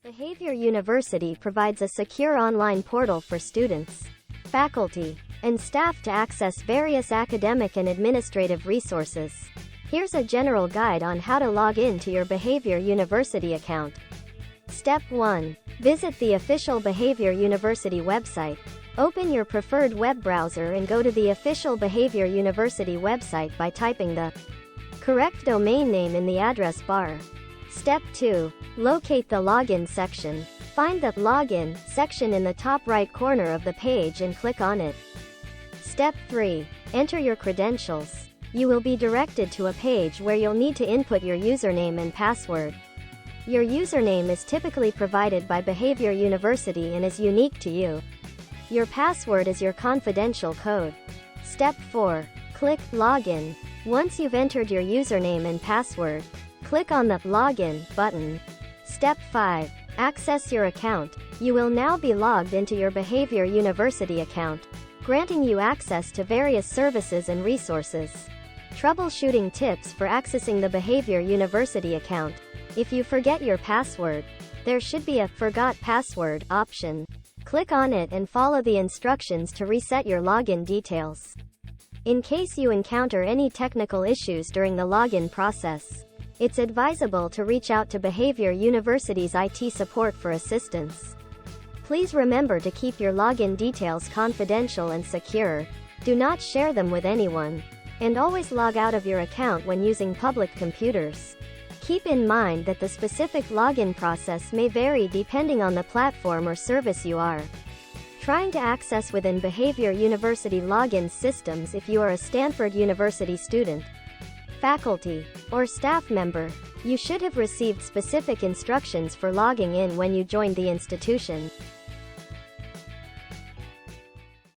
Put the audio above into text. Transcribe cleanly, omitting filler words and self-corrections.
Behavior University provides a secure online portal for students, faculty, and staff to access various academic and administrative resources. Here's a general guide on how to log in to your Behavior University account. Step 1. Visit the official Behavior University website. Open your preferred web browser and go to the official Behavior University website by typing the correct domain name in the address bar. Step 2. Locate the Login section. Find the Login section in the top right corner of the page and click on it. Step 3. Enter your credentials. You will be directed to a page where you'll need to input your username and password. Your username is typically provided by Behavior University and is unique to you. Your password is your confidential code. Step 4. Click Login. Once you've entered your username and password, click on the Login button. Step 5. Access your account. You will now be logged into your Behavior University account, granting you access to various services and resources. Troubleshooting tips for accessing the Behavior University account. If you forget your password, there should be a Forgot Password option. Click on it and follow the instructions to reset your login details. In case you encounter any technical issues during the login process, it's advisable to reach out to Behavior University's IT support for assistance. Please remember to keep your login details confidential and secure. Do not share them with anyone. And always log out of your account when using public computers. Keep in mind that the specific login process may vary depending on the platform or service you are trying to access within Behavior University login systems. If you are a Stanford University student, faculty, or staff member, you should have received specific instructions for logging in when you joined the institution.